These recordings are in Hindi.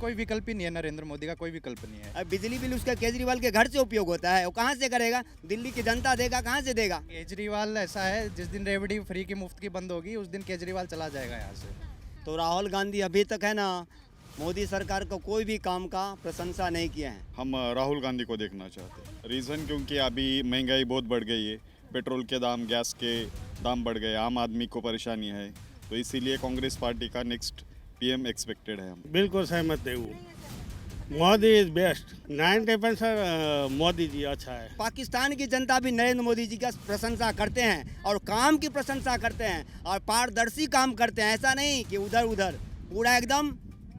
कोई विकल्प ही नहीं है, नरेंद्र मोदी का कोई विकल्प नहीं है। अब बिजली बिल उसका केजरीवाल के घर से उपयोग होता है, वो कहाँ से करेगा? दिल्ली की जनता देगा, कहाँ से देगा? केजरीवाल ऐसा है, जिस दिन रेवड़ी फ्री की मुफ्त की बंद होगी उस दिन केजरीवाल चला जाएगा यहाँ से। तो राहुल गांधी अभी तक है ना, मोदी सरकार को कोई भी काम का प्रशंसा नहीं किया है। हम राहुल गांधी को देखना चाहते हैं। रीज़न क्योंकि अभी महंगाई बहुत बढ़ गई है, पेट्रोल के दाम, गैस के दाम बढ़ गए, आम आदमी को परेशानी है, तो इसीलिए कांग्रेस पार्टी का नेक्स्ट पीएम एक्सपेक्टेड है हम। बिल्कुल सहमत है वो। Modi is best 90%। मोदी जी अच्छा है। पाकिस्तान की जनता भी नरेंद्र मोदी जी का प्रशंसा करते हैं और काम की प्रशंसा करते हैं और पारदर्शी काम करते हैं। ऐसा नहीं कि उधर उधर, पूरा एकदम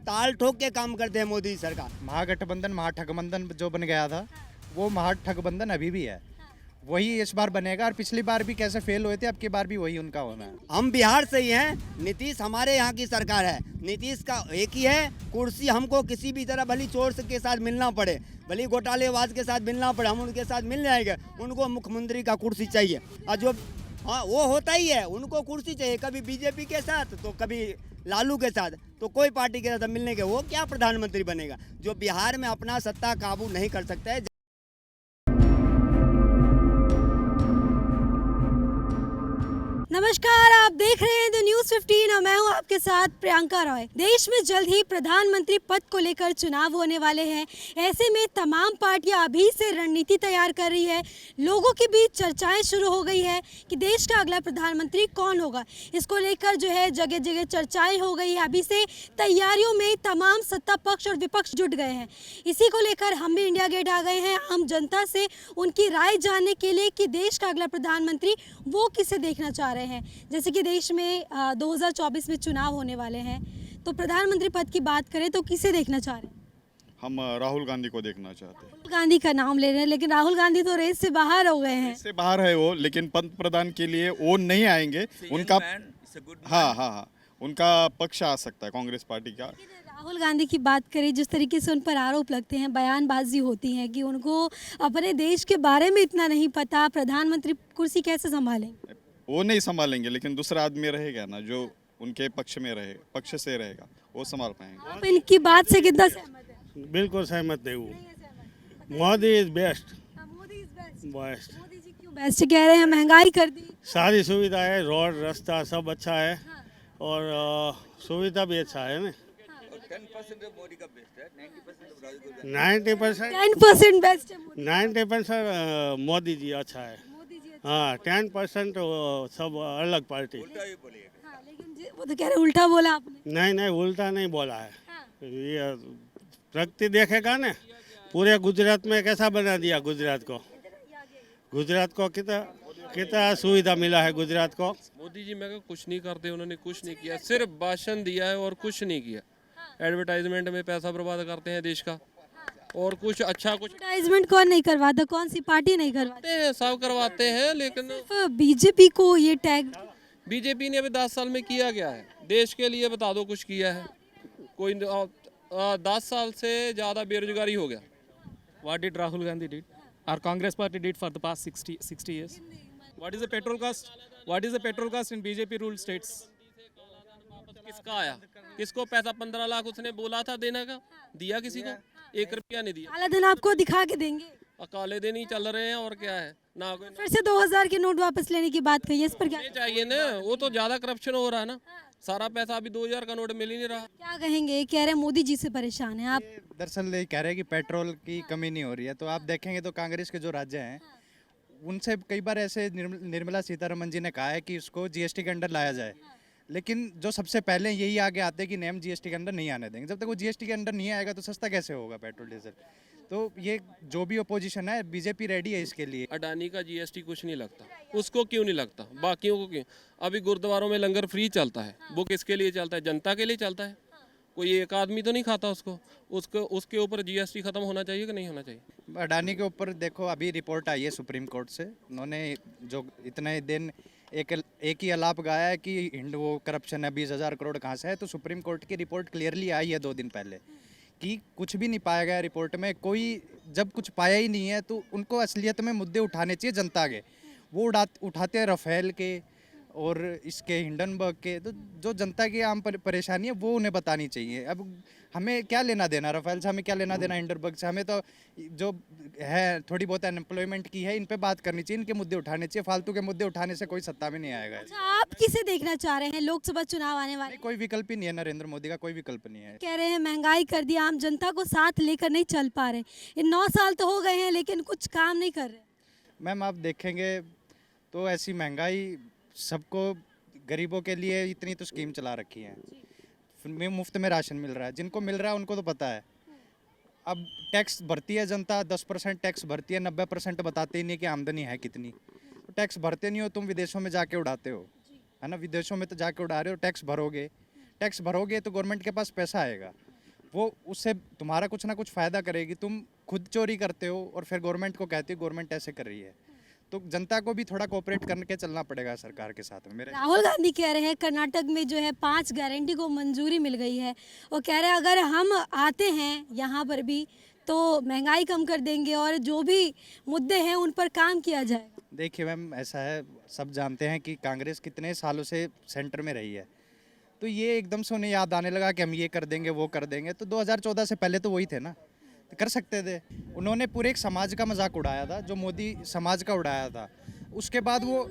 ताल ठोक के काम करते हैं मोदी सरकार। महागठबंधन महाठगबंधन जो बन गया था, वो महाठगबंधन अभी भी है, वही इस बार बनेगा। और पिछली बार भी कैसे फेल हुए थे, अब की बार भी वही उनका होना है। हम बिहार से ही हैं, नीतीश हमारे यहाँ की सरकार है। नीतीश का एक ही है कुर्सी, हमको किसी भी तरह भली चोर के साथ मिलना पड़े, भली घोटालेबाज के साथ मिलना पड़े, हम उनके साथ मिल जाएंगे। उनको मुख्यमंत्री का कुर्सी चाहिए और जो हाँ वो होता ही है, उनको कुर्सी चाहिए, कभी बीजेपी के साथ तो कभी लालू के साथ, तो कोई पार्टी के साथ मिलने के वो क्या प्रधानमंत्री बनेगा जो बिहार में अपना सत्ता काबू नहीं कर सकता है। नमस्कार, आप देख रहे हैं द न्यूज़ 15 और मैं हूं आपके साथ प्रियंका रॉय। देश में जल्द ही प्रधानमंत्री पद को लेकर चुनाव होने वाले हैं। ऐसे में तमाम पार्टियां अभी से रणनीति तैयार कर रही है। लोगों के बीच चर्चाएं शुरू हो गई है कि देश का अगला प्रधानमंत्री कौन होगा। इसको लेकर जो है जगह जगह चर्चाएं हो गई है। अभी से तैयारियों में तमाम सत्ता पक्ष और विपक्ष जुट गए हैं। इसी को लेकर हम भी इंडिया गेट आ गए हैं आम जनता से उनकी राय जानने के लिए कि देश का अगला प्रधानमंत्री वो किसे देखना चाह रहे हैं। जैसे कि देश में 2024 में चुनाव होने वाले हैं, तो प्रधानमंत्री पद की बात करें तो किसे देखना चाह रहे हैं? हम राहुल गांधी को देखना चाहते हैं। राहुल गांधी का नाम ले रहे हैं, लेकिन राहुल गांधी तो रेस से बाहर हो गए हैं। इससे बाहर है वो, लेकिन पंत प्रधान के लिए वो नहीं आएंगे। उनका हाँ, उनका पक्ष आ सकता है कांग्रेस पार्टी का। राहुल गांधी की बात करें, जिस तरीके से उन पर आरोप लगते हैं, बयानबाजी होती है कि उनको अपने देश के बारे में इतना नहीं पता, प्रधानमंत्री कुर्सी कैसे संभालेंगे? वो नहीं संभालेंगे, लेकिन दूसरा आदमी रहेगा ना जो उनके पक्ष में रहे, पक्ष से रहेगा, वो संभाल पाएंगे। आप इनकी बात से कितना सहमत है? बिल्कुल सहमत है वो। Modi is best. Modi is best. Best. Modi ji क्यों बेस्ट कह रहे हैं? महंगाई कर दी, सारी सुविधा है, रोड रास्ता सब अच्छा है और सुविधा भी अच्छा है ना। 10% मोदी का बेस्ट है, 90% 90% बेस्ट है मोदी। 90% मोदी जी अच्छा है। मोदी जी अच्छा। हाँ 10% सब अलग पार्टी। हाँ, लेकिन वो तो कह रहे उल्टा बोला आपने। नहीं उल्टा नहीं बोला है। हाँ। ये प्रगति देखेगा ना, पूरे गुजरात में कैसा बना दिया गुजरात को कितना सुविधा मिला है गुजरात को। मोदी जी मैं कुछ नहीं करते, उन्होंने कुछ नहीं किया, सिर्फ भाषण दिया है और कुछ नहीं किया। एडवर्टाइजमेंट में पैसा बर्बाद करते हैं देश का, और कुछ अच्छा कुछ एडवर्टाइजमेंट कौन नहीं करवाता? कौन सी पार्टी नहीं करवाती? करते हैं, सब करवाते हैं, लेकिन बीजेपी को ये टैग, बीजेपी ने अभी 10 साल में किया क्या है देश के लिए? बता दो कुछ किया है कोई? 10 साल से ज़्यादा बेरोजगारी हो गया। What did Rahul Gandhi did? Our Congress party did for the past 60 years. What is the petrol cost? What is the petrol cost in BJP ruled states? किसका आया? किसको पैसा 15 लाख उसने बोला था देने का, दिया किसी को? 1 रुपया नहीं दिया। काला धन आपको दिखा के देंगे। काले दिन ही चल रहे हैं और क्या है ना। कोई फिर से 2000 के नोट वापस लेने की बात कही है, इस पर क्या चाहिए ना? वो तो ज्यादा करप्शन हो रहा है ना, सारा पैसा अभी 2000 का नोट मिल ही नहीं रहा। क्या कहेंगे? कह रहे हैं मोदी जी से परेशान है आप। दरअसल ये कह रहे हैं कि पेट्रोल की कमी नहीं हो रही है, तो आप देखेंगे तो कांग्रेस के जो राज्य हैं उनसे कई बार ऐसे निर्मला सीतारमन जी ने कहा है कि उसको जीएसटी के अंडर लाया जाए, लेकिन जो सबसे पहले यही आगे आते हैं कि नेम जीएसटी के अंदर नहीं आने देंगे। जब तक वो जीएसटी के अंडर नहीं आएगा तो सस्ता कैसे होगा पेट्रोल डीजल? तो ये जो भी अपोजिशन है, बीजेपी रेडी है इसके लिए। अडानी का जीएसटी कुछ नहीं लगता, उसको क्यों नहीं लगता, बाकियों को क्यों? अभी गुरुद्वारों में लंगर फ्री चलता है, वो किसके लिए चलता है? जनता के लिए चलता है। कोई एक आदमी तो नहीं खाता उसको उसके ऊपर जीएसटी खत्म होना चाहिए कि नहीं होना चाहिए? अडानी के ऊपर देखो, अभी रिपोर्ट आई है सुप्रीम कोर्ट से, उन्होंने जो इतने दिन एक ही अलाप गाया है कि वो करप्शन है, 20,000 करोड़ कहाँ से है। तो सुप्रीम कोर्ट की रिपोर्ट क्लियरली आई है 2 दिन पहले कि कुछ भी नहीं पाया गया रिपोर्ट में। कोई जब कुछ पाया ही नहीं है तो उनको असलियत में मुद्दे उठाने चाहिए जनता के। वो उठाते हैं राफेल के और इसके हिंडनबर्ग के, तो जो जनता की आम परेशानी है वो उन्हें बतानी चाहिए। अब हमें क्या लेना देना राफेल से, हमें क्या लेना देना हिंडनबर्ग से, हमें तो जो है थोड़ी बहुत अनएम्प्लॉयमेंट की है इन पे बात करनी चाहिए, इनके मुद्दे उठाने चाहिए। फालतू के मुद्दे उठाने से कोई सत्ता में नहीं आएगा। अच्छा, आप किसे देखना चाह रहे हैं? लोकसभा चुनाव आने वाले, नहीं, कोई विकल्प ही नहीं है, नरेंद्र मोदी का कोई विकल्प नहीं है। कह रहे हैं महंगाई कर दी, आम जनता को साथ लेकर नहीं चल पा रहे। ये 9 साल तो हो गए हैं लेकिन कुछ काम नहीं कर रहे। मैम आप देखेंगे तो ऐसी महंगाई, सबको गरीबों के लिए इतनी तो स्कीम चला रखी है, मुफ्त में राशन मिल रहा है, जिनको मिल रहा है उनको तो पता है। अब टैक्स भरती है जनता, 10% टैक्स भरती है, 90% बताते ही नहीं कि आमदनी है कितनी। तो टैक्स भरते नहीं हो तुम, विदेशों में जाके उड़ाते हो, है ना, विदेशों में तो जाके उड़ा रहे हो। टैक्स भरोगे तो गवर्नमेंट के पास पैसा आएगा, वो उससे तुम्हारा कुछ ना कुछ फ़ायदा करेगी। तुम खुद चोरी करते हो और फिर गवर्नमेंट को कहते हो गवर्नमेंट ऐसे कर रही है। तो जनता को भी थोड़ा कोऑपरेट करके चलना पड़ेगा सरकार के साथ में। मेरे राहुल गांधी कह रहे हैं कर्नाटक में जो है 5 गारंटी को मंजूरी मिल गई है। वो कह रहे हैं अगर हम आते हैं यहाँ पर भी तो महंगाई कम कर देंगे और जो भी मुद्दे हैं उन पर काम किया जाएगा। देखिए मैम, ऐसा है, सब जानते हैं कि कांग्रेस कितने सालों से सेंटर में रही है, तो ये एकदम से उन्हें याद आने लगा कि हम ये कर देंगे वो कर देंगे। तो 2014 से पहले तो वही थे ना, तो कर सकते थे। उन्होंने पूरे एक समाज का मजाक उड़ाया था, जो मोदी समाज का उड़ाया था। उसके बाद वो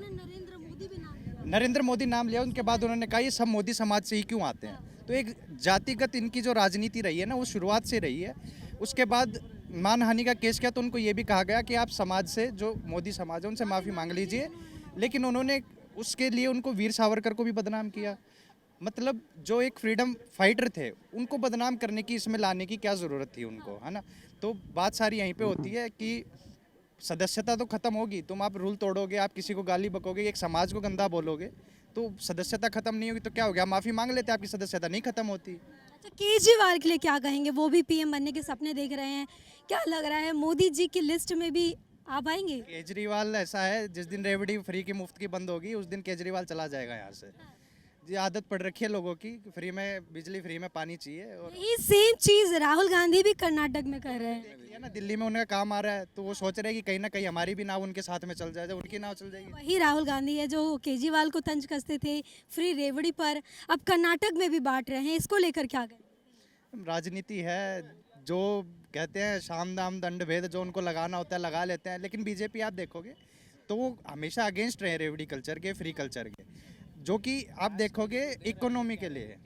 नरेंद्र मोदी नाम लिया, उनके बाद उन्होंने कहा ये सब मोदी समाज से ही क्यों आते हैं। तो एक जातिगत इनकी जो राजनीति रही है ना, वो शुरुआत से रही है। उसके बाद मानहानि का केस किया तो उनको ये भी कहा गया कि आप समाज से, जो मोदी समाज है उनसे माफ़ी मांग लीजिए। लेकिन उन्होंने उसके लिए उनको वीर सावरकर को भी बदनाम किया। मतलब जो एक फ्रीडम फाइटर थे उनको बदनाम करने की, इसमें लाने की क्या ज़रूरत थी उनको, है ना। तो बात सारी यहीं पे होती है कि सदस्यता तो ख़त्म होगी, तुम आप रूल तोड़ोगे, आप किसी को गाली बकोगे, एक समाज को गंदा बोलोगे, तो सदस्यता ख़त्म नहीं होगी तो क्या हो गया, माफ़ी मांग लेते, आपकी सदस्यता नहीं ख़त्म होती। अच्छा, केजरीवाल के लिए क्या कहेंगे? वो भी पीएम बनने के सपने देख रहे हैं, क्या लग रहा है मोदी जी की लिस्ट में भी आ पाएंगे? केजरीवाल ऐसा है, जिस दिन रेवड़ी फ्री की मुफ्त की बंद होगी उस दिन केजरीवाल चला जाएगा यहाँ से। जी, आदत पड़ रखी है लोगों की, फ्री में बिजली, फ्री में पानी चाहिए। और यही सेम चीज़ राहुल गांधी भी कर्नाटक में कर रहे हैं। देखिए ना, दिल्ली में उनका काम आ रहा है तो वो सोच रहे हैं कि कहीं ना कहीं हमारी भी नाव उनके साथ में चल जाए, जब उनकी नाव चल जाएगी। वही राहुल गांधी है जो केजरीवाल को तंज कसते थे फ्री रेवड़ी पर, अब कर्नाटक में भी बांट रहे हैं। इसको लेकर क्या कहें? राजनीति है, जो कहते हैं शाम दाम दंड भेद, जो उनको लगाना होता है लगा लेते हैं। लेकिन बीजेपी आप देखोगे तो वो हमेशा अगेंस्ट रहे रेवड़ी कल्चर के, फ्री कल्चर के, जो कि आप देखोगे इकोनॉमी के लिए,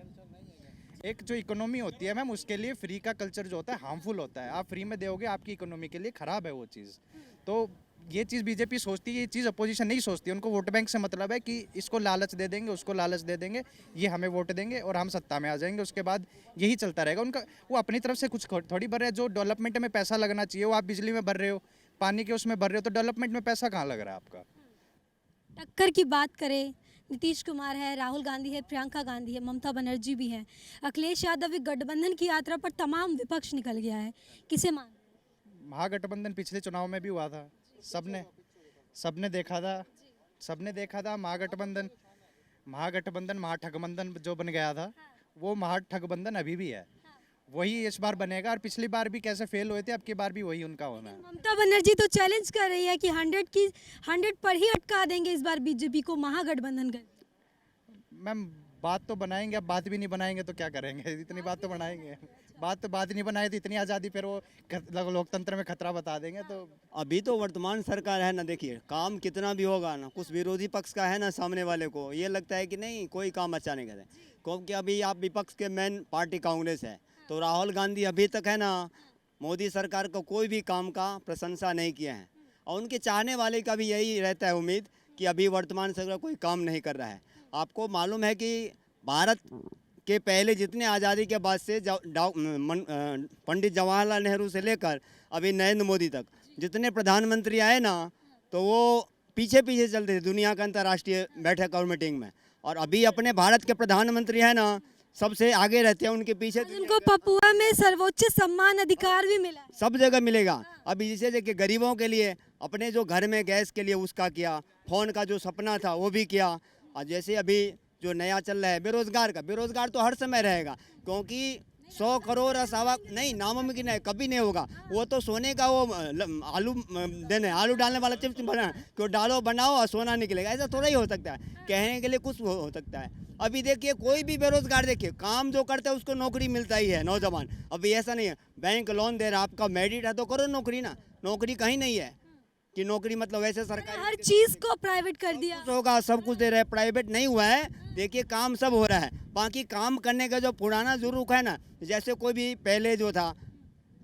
एक जो इकोनॉमी होती है मैम, उसके लिए फ्री का कल्चर जो होता है हार्मफुल होता है। आप फ्री में दोगे, आपकी इकोनॉमी के लिए ख़राब है वो चीज़। तो ये चीज़ बीजेपी सोचती है, ये चीज़ अपोजिशन नहीं सोचती। उनको वोट बैंक से मतलब है कि इसको लालच दे देंगे, उसको लालच दे देंगे, ये हमें वोट देंगे और हम सत्ता में आ जाएंगे, उसके बाद यही चलता रहेगा उनका। वो अपनी तरफ से कुछ थोड़ी भर रहे हैं। जो डेवलपमेंट में पैसा लगना चाहिए वो आप बिजली में भर रहे हो, पानी के उसमें भर रहे हो, तो डेवलपमेंट में पैसा कहाँ लग रहा है आपका। टक्कर की बात करें, नीतीश कुमार है, राहुल गांधी है, प्रियंका गांधी है, ममता बनर्जी भी है, अखिलेश यादव एक गठबंधन की यात्रा पर तमाम विपक्ष निकल गया है, किसे मान? महागठबंधन पिछले चुनाव में भी हुआ था, सबने देखा था महागठबंधन महाठगबंधन जो बन गया था, वो महाठगबंधन अभी भी है, वही इस बार बनेगा। और पिछली बार भी कैसे फेल हुए थे, अब की बार भी वही उनका होना है। ममता बनर्जी तो चैलेंज कर रही है कि 100 पर ही अटका देंगे इस बार बीजेपी को, महागठबंधन कर। मैम बात तो बनाएंगे, अब बात भी नहीं बनाएंगे तो क्या करेंगे, इतनी बात तो बनाएंगे। बात नहीं बनाए तो इतनी आज़ादी, फिर वो लोकतंत्र में खतरा बता देंगे। तो अभी तो वर्तमान सरकार है ना, देखिए काम कितना भी होगा ना, कुछ विरोधी पक्ष का है ना, सामने वाले को ये लगता है कि नहीं कोई काम अच्छा नहीं करे, क्योंकि अभी आप विपक्ष के मेन पार्टी कांग्रेस है। तो राहुल गांधी अभी तक है ना, मोदी सरकार को कोई भी काम का प्रशंसा नहीं किया है, और उनके चाहने वाले का भी यही रहता है उम्मीद कि अभी वर्तमान सरकार कोई काम नहीं कर रहा है। आपको मालूम है कि भारत के पहले जितने आज़ादी के बाद से पंडित जवाहरलाल नेहरू से लेकर अभी नरेंद्र मोदी तक जितने प्रधानमंत्री आए ना, तो वो पीछे पीछे चलते थे दुनिया के अंतर्राष्ट्रीय बैठक और मीटिंग में, और अभी अपने भारत के प्रधानमंत्री हैं ना, सबसे आगे रहते हैं, उनके पीछे उनको पपुआ में सर्वोच्च सम्मान अधिकार भी मिला, सब जगह मिलेगा। अभी जैसे देखिए गरीबों के लिए अपने जो घर में गैस के लिए उसका किया, फ़ोन का जो सपना था वो भी किया, और जैसे अभी जो नया चल रहा है बेरोजगार का, बेरोजगार तो हर समय रहेगा, क्योंकि 100 करोड़ और सवा नहीं, नामुमकिन है, कभी नहीं होगा। वो तो सोने का वो आलू देने, आलू डालने वाला चिप्स बना कि वो डालो बनाओ और सोना निकलेगा, ऐसा थोड़ा ही हो सकता है। कहने के लिए कुछ हो सकता है। अभी देखिए कोई भी बेरोजगार देखिए, काम जो करता है उसको नौकरी मिलता ही है, नौजवान। अभी ऐसा नहीं है बैंक लोन दे रहा, आपका मेरिट है तो करो नौकरी ना, नौकरी कहीं नहीं है कि नौकरी मतलब वैसे सरकार हर चीज को प्राइवेट कर दिया। कुछ होगा, सब कुछ दे रहे हैं, प्राइवेट नहीं हुआ है। देखिए काम सब हो रहा है, बाकी काम करने का जो पुराना जो रुख है ना, जैसे कोई भी पहले जो था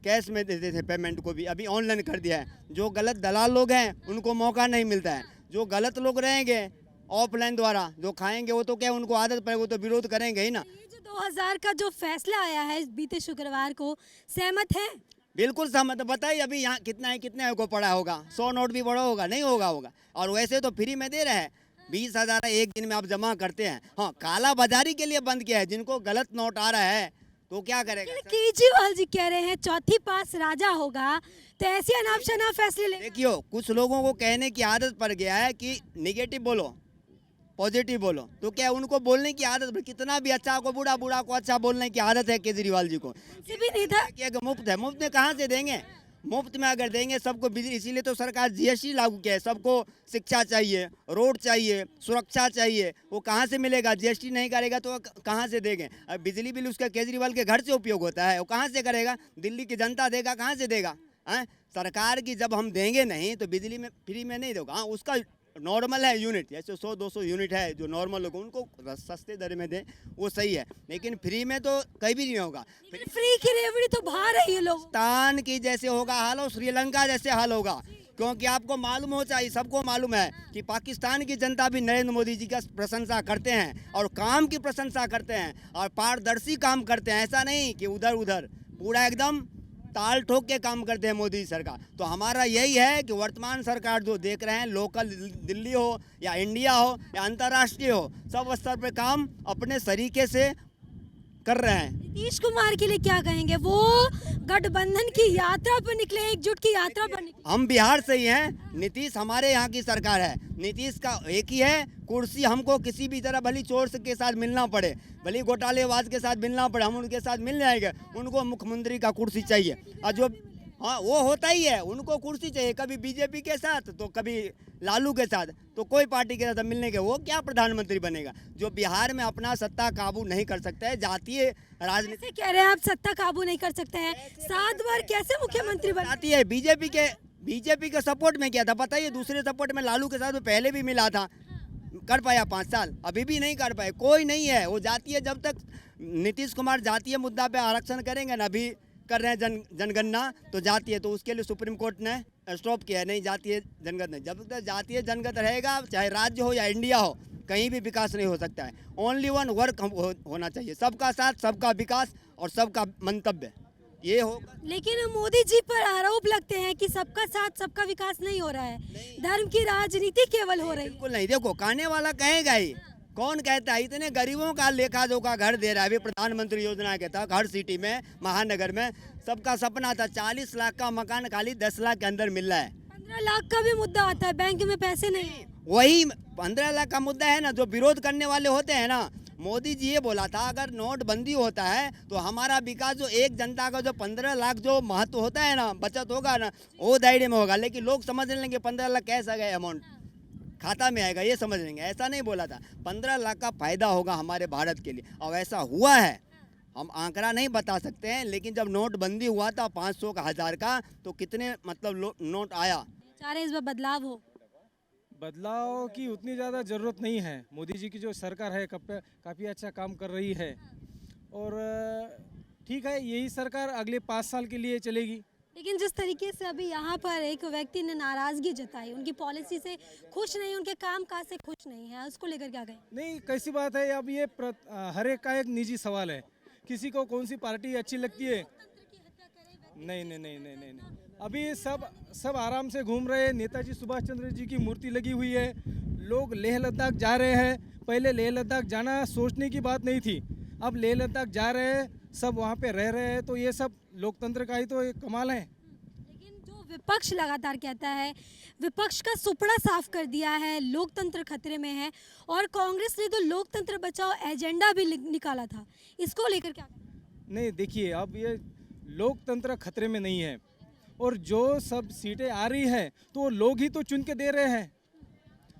कैश में देते थे पेमेंट को भी, अभी ऑनलाइन कर दिया है। जो गलत दलाल लोग हैं उनको मौका नहीं मिलता है, जो गलत लोग रहेंगे ऑफलाइन द्वारा जो खाएंगे वो तो क्या उनको आदत पड़ेगी, वो तो विरोध करेंगे ही ना। ये जो 2000 का जो फैसला आया है बीते शुक्रवार को, सहमत है? बिल्कुल सहमत। बताइए अभी यहाँ कितने को पड़ा होगा, 100 नोट भी पड़ा होगा, नहीं होगा। और वैसे तो फ्री में दे रहे हैं, 20,000 एक दिन में आप जमा करते हैं। हाँ, काला बाजारी के लिए बंद किया है, जिनको गलत नोट आ रहा है तो क्या करेगा। केजरीवाल जी कह रहे हैं चौथी पास राजा होगा, तो ऐसे अनाप शनाप फैसले ले। देखियो कुछ लोगों को कहने की आदत पड़ गया है कि निगेटिव बोलो पॉजिटिव बोलो, तो क्या उनको बोलने की आदत, कितना भी अच्छा को बूढ़ा को अच्छा बोलने की आदत है केजरीवाल जी को। भी नहीं था कि मुफ्त है, मुफ्त में कहाँ से देंगे? मुफ्त में अगर देंगे सबको बिजली, इसीलिए तो सरकार जीएसटी लागू किया है। सबको शिक्षा चाहिए, रोड चाहिए, सुरक्षा चाहिए, वो कहाँ से मिलेगा? जीएसटी नहीं करेगा तो कहाँ से देंगे? अब बिजली बिल उसका केजरीवाल के घर से उपयोग होता है, वो कहाँ से करेगा? दिल्ली की जनता देगा, कहाँ से देगा? सरकार की जब हम देंगे नहीं तो बिजली में फ्री में नहीं देगा। हाँ, उसका नॉर्मल है यूनिट, जैसे 100-200 यूनिट है जो नॉर्मल लोग उनको सस्ते दर में दें, वो सही है। लेकिन फ्री में तो कहीं भी नहीं होगा। फ्री की रेवड़ी तो बाहर है ये लोग। पाकिस्तान की जैसे होगा हाल हो, श्रीलंका जैसे हाल होगा। क्योंकि आपको मालूम हो, चाहिए सबको मालूम है कि पाकिस्तान की जनता भी नरेंद्र मोदी जी का प्रशंसा करते हैं और काम की प्रशंसा करते हैं और पारदर्शी काम करते हैं। ऐसा नहीं कि उधर उधर, पूरा एकदम ताल ठोक के काम करते हैं मोदी सरकार। तो हमारा यही है कि वर्तमान सरकार जो देख रहे हैं, लोकल दिल्ली हो या इंडिया हो या अंतर्राष्ट्रीय हो, सब स्तर पर काम अपने तरीके से कर रहे हैं। नीतीश कुमार के लिए क्या कहेंगे? वो गठबंधन की यात्रा पर निकले, एकजुट की यात्रा पर निकले। हम बिहार से ही हैं, नीतीश हमारे यहाँ की सरकार है। नीतीश का एक ही है, कुर्सी हमको किसी भी तरह भली चोर के साथ मिलना पड़े, भली घोटालेबाज के साथ मिलना पड़े, हम उनके साथ मिल जाएंगे। उनको मुख्यमंत्री का कुर्सी चाहिए, और जो हाँ वो होता ही है, उनको कुर्सी चाहिए, कभी बीजेपी के साथ तो कभी लालू के साथ, तो कोई पार्टी के साथ मिलने के, वो क्या प्रधानमंत्री बनेगा? जो बिहार में अपना सत्ता काबू नहीं कर सकता है, जातीय राजनीति। कैसे कह रहे हैं आप सत्ता काबू नहीं कर सकते हैं? 7 बार कैसे मुख्यमंत्री बने? जाती है बीजेपी के सपोर्ट में किया था, बताइए। दूसरे सपोर्ट में लालू के साथ पहले भी मिला था, कर पाया 5 साल, अभी भी नहीं कर पाए। कोई नहीं है, वो जातीय, जब तक नीतीश कुमार जातीय मुद्दा पे आरक्षण करेंगे ना, अभी कर रहे हैं जनगणना, तो जातीय, तो उसके लिए सुप्रीम कोर्ट ने स्टॉप किया है, नहीं जातीय जनगणना नहीं। जब तक जातीय जनगणना रहेगा, चाहे राज्य हो या इंडिया हो, कहीं भी विकास नहीं हो सकता है। ओनली वन वर्क होना चाहिए, सबका साथ, सबका विकास और सबका मंतव्य, ये होगा। लेकिन मोदी जी पर आरोप लगते हैं कि सबका साथ सबका विकास नहीं हो रहा है, धर्म की राजनीति केवल हो रही है। बिल्कुल नहीं। देखो, कहने वाला कहेगा ही, कौन कहता है? इतने गरीबों का लेखा जोखा घर दे रहा है। अभी प्रधानमंत्री योजना के तहत हर सिटी में, महानगर में, सबका सपना था 40 लाख का मकान खाली 10 लाख के अंदर मिल रहा है। 15 लाख का भी मुद्दा आता है, बैंक में पैसे नहीं। वही 15 लाख का मुद्दा है ना, जो विरोध करने वाले होते हैं ना। मोदी जी ये बोला था, अगर नोटबंदी होता है तो हमारा विकास, जो एक जनता का जो 15 लाख जो महत्व होता है ना, बचत होगा ना, वो दायरे में होगा। लेकिन लोग समझ लेंगे 15 लाख कैसा गया अमाउंट, खाता में आएगा, ये समझ लेंगे। ऐसा नहीं बोला था, 15 लाख का फायदा होगा हमारे भारत के लिए, और ऐसा हुआ है। हम आंकड़ा नहीं बता सकते हैं, लेकिन जब नोटबंदी हुआ था 500 का, 1000 का, तो कितने मतलब नोट आया। चाह रहे इस बार बदलाव हो। बदलाव की उतनी ज़्यादा ज़रूरत नहीं है। मोदी जी की जो सरकार है काफ़ी अच्छा काम कर रही है, और ठीक है, यही सरकार अगले 5 साल के लिए चलेगी। लेकिन जिस तरीके से अभी यहाँ पर एक व्यक्ति ने नाराजगी जताई, उनकी पॉलिसी से खुश नहीं, उनके काम काज से खुश नहीं है, उसको लेकर क्या कहें? नहीं, कैसी बात है? अब ये हर एक का एक निजी सवाल है, किसी को कौन सी पार्टी अच्छी लगती है। नहीं, अभी सब आराम से घूम रहे हैं। नेताजी सुभाष चंद्र जी की मूर्ति लगी हुई है, लोग लेह लद्दाख जा रहे हैं। पहले लेह लद्दाख जाना सोचने की बात नहीं थी, अब लेह लद्दाख जा रहे हैं, सब वहाँ पे रह रहे हैं। तो ये सब लोकतंत्र का ही तो एक कमाल है। लेकिन जो विपक्ष लगातार कहता है, विपक्ष का सुपड़ा साफ कर दिया है, लोकतंत्र खतरे में है, और कांग्रेस ने तो लोकतंत्र बचाओ एजेंडा भी निकाला था, इसको लेकर क्या कहें? नहीं देखिए, अब ये लोकतंत्र खतरे में नहीं है, और जो सब सीटें आ रही है तो वो लोग ही तो चुन के दे रहे हैं,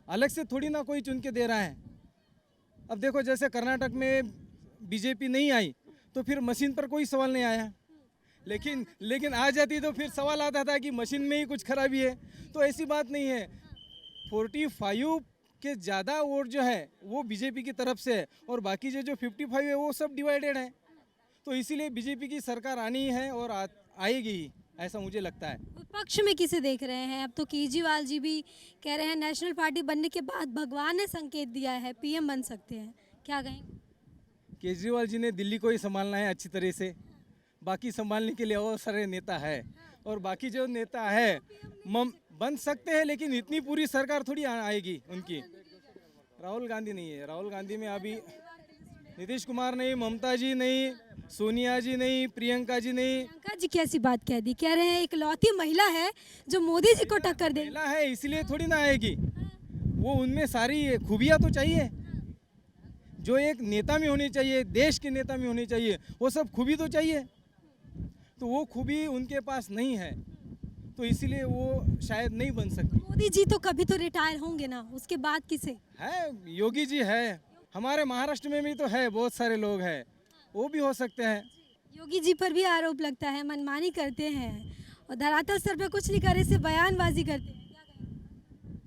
अलग से थोड़ी ना कोई चुन के दे रहा है। अब देखो, जैसे कर्नाटक में बीजेपी नहीं आई तो फिर मशीन पर कोई सवाल नहीं आया, लेकिन आ जाती तो फिर सवाल आता था कि मशीन में ही कुछ खराबी है। तो ऐसी बात नहीं है, 45 के ज़्यादा वोट जो है वो बीजेपी की तरफ से है, और बाकी जो 55 है वो सब डिवाइडेड है। तो इसीलिए बीजेपी की सरकार आनी है और आएगी ही, ऐसा मुझे लगता है। विपक्ष में किसे देख रहे हैं? अब तो केजरीवाल जी भी कह रहे हैं नेशनल पार्टी बनने के बाद भगवान ने संकेत दिया है पीएम बन सकते हैं, क्या कहेंगे? केजरीवाल जी ने दिल्ली को ही संभालना है अच्छी तरह से, बाकी संभालने के लिए और सारे नेता है, और बाकी जो नेता है बन सकते हैं, लेकिन इतनी पूरी सरकार थोड़ी आएगी उनकी। राहुल गांधी नहीं है, राहुल गांधी में अभी नीतीश कुमार नहीं, ममता जी नहीं, सोनिया जी नहीं, प्रियंका जी नहीं। प्रियंका जी कैसी बात कह दी, कह रहे हैं इकलौती महिला है जो मोदी जी को टक्कर दे। महिला है इसलिए थोड़ी ना आएगी, वो उनमें सारी खूबियाँ तो चाहिए जो एक नेता में होनी चाहिए, देश के नेता में होनी चाहिए, वो सब खूबी तो चाहिए। तो वो खूबी उनके पास नहीं है, तो इसीलिए वो शायद नहीं बन सकती। मोदी जी तो कभी तो रिटायर होंगे ना, उसके बाद किसे? है, योगी जी है, हमारे महाराष्ट्र में भी तो है, बहुत सारे लोग हैं, वो भी हो सकते हैं। योगी जी पर भी आरोप लगता है मनमानी करते हैं और धरातल स्तर पे कुछ नहीं करे, सिर्फ बयानबाजी करते हैं, क्या कहेंगे?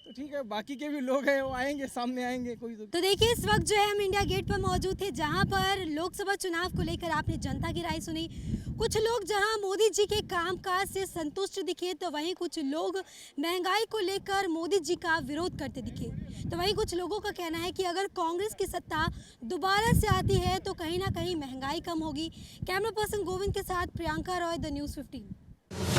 तो ठीक है, बाकी के भी लोग हैं, वो आएंगे, सामने आएंगे कोई तो देखिए, इस वक्त जो है हम इंडिया गेट पर मौजूद थे, जहां पर लोकसभा चुनाव को लेकर आपने जनता की राय सुनी। कुछ लोग जहां मोदी जी के कामकाज से संतुष्ट दिखे, तो वहीं कुछ लोग महंगाई को लेकर मोदी जी का विरोध करते दिखे। तो वहीं कुछ लोगों का कहना है कि अगर कांग्रेस की सत्ता दोबारा से आती है तो कहीं ना कहीं महंगाई कम होगी। कैमरा पर्सन गोविंद के साथ प्रियंका रॉय, द न्यूज़ 15।